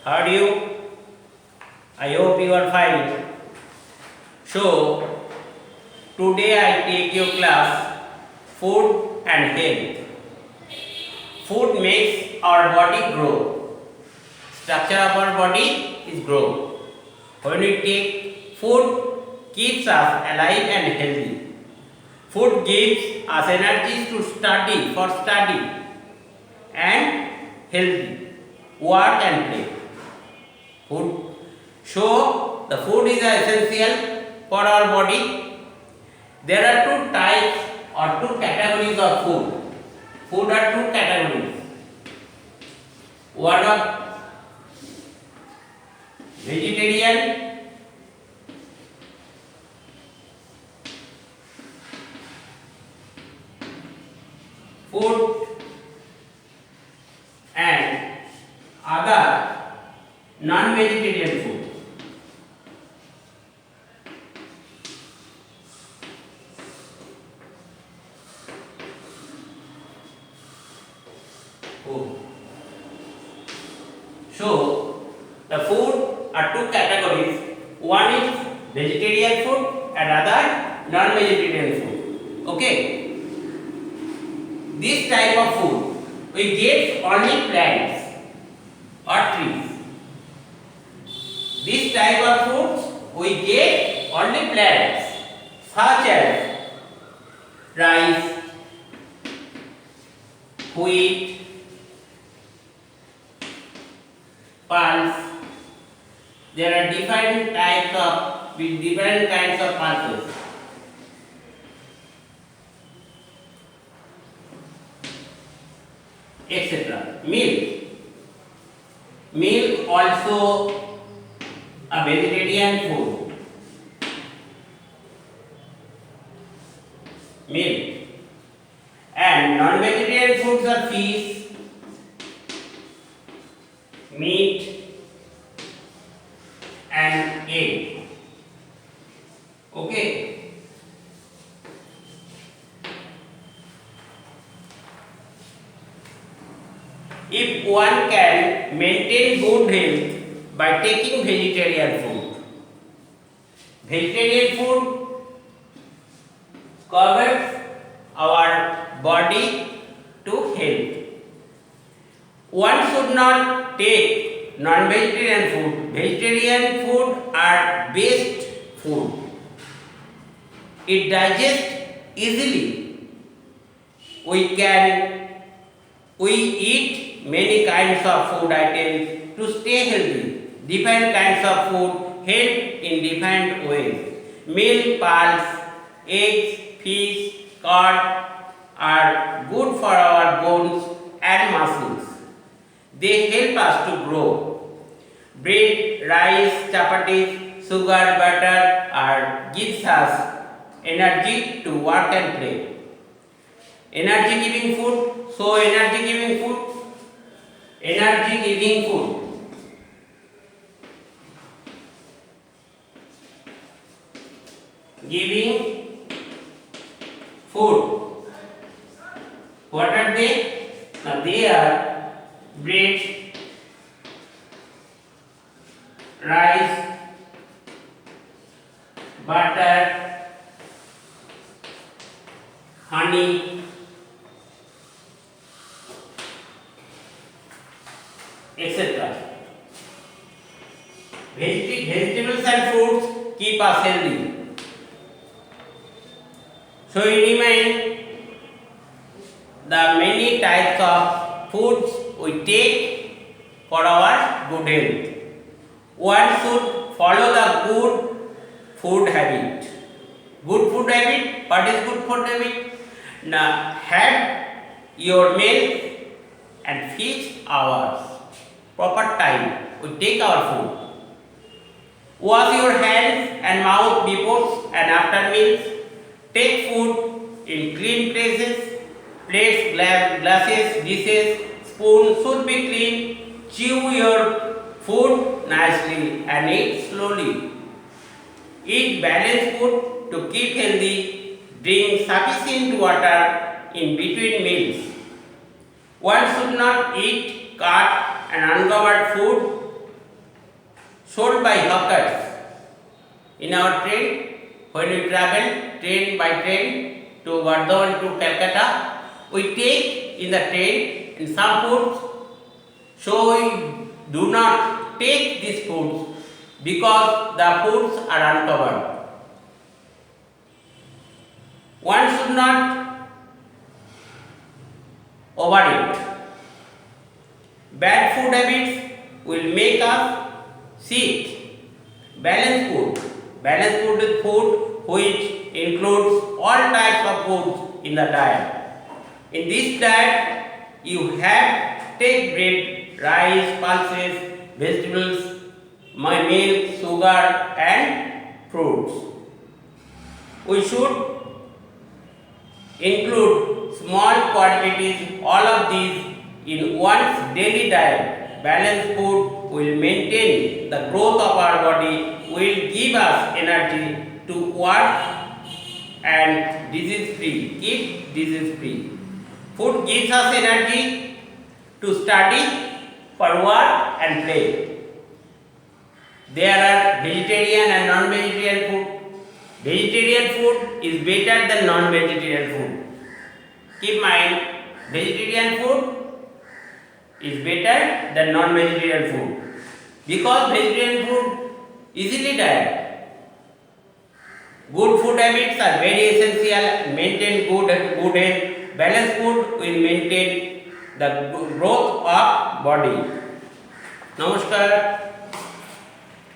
How are you? I hope you are fine. So, today I take your class food and health. Food makes our body grow. Structure of our body is grow. When we take food, keeps us alive and healthy. Food gives us energy to study and healthy, work and play. Food. So, the food is essential for our body. There are two types or two categories of food. Food are two categories. One of vegetarian food and other non-vegetarian food. Food. So, the food are two categories. One is vegetarian food and other non-vegetarian food. Okay. This type of food we get only plants or trees. This type of foods we get only plants such as rice, wheat, pulse. There are different types of with different kinds of pulses. Etc. Milk. Milk also a vegetarian food. Milk. And non-vegetarian foods are fish, meat and egg. Okay. If one can maintain good health by taking vegetarian food. Vegetarian food covers our body to health. One should not take non-vegetarian food. Vegetarian food are best food. It digests easily. We eat many kinds of food items to stay healthy. Different kinds of food help in different ways. Milk, pulse, eggs, fish, curd are good for our bones and muscles. They help us to grow. Bread, rice, chapatis, sugar, butter gives us energy to work and play. Energy giving food. So energy giving food. Energy giving food. Giving food. What are they? Now they are bread, rice, butter, honey, etc. Vegetables and fruits keep us healthy. So you remind the many types of foods we take for our good health. One should follow the good food habit. Good food habit. What is good food habit? Now have your meal and fix hours. Proper time. We take our food. Wash your hands and mouth before and after meals. Take food in clean places. Plates, glasses, dishes, spoon should be clean. Chew your food nicely and eat slowly. Eat balanced food to keep healthy. Drink sufficient water in between meals. One should not eat cut and uncovered food sold by hawkers. In our train, when we travel train by train to Bardhaman to Calcutta, we take in the train in some foods, so we do not take these foods because the foods are uncovered. One should not overeat. Bad food habits will make us sick. Balanced food is food which includes all types of foods in the diet. In this diet, you have take bread, rice, pulses, vegetables, milk, sugar, and fruits. We should include small quantities all of these in one's daily diet. Balanced food will maintain the growth of our body, will give us energy to work and disease free, keep disease free. Food gives us energy to study, for work and play. There are vegetarian and non-vegetarian food. Vegetarian food is better than non-vegetarian food. Keep mind, vegetarian food is better than non-vegetarian food because vegetarian food easily diet. Good food habits are very essential. Maintain good health. Balanced food will maintain the growth of body. Namaskar.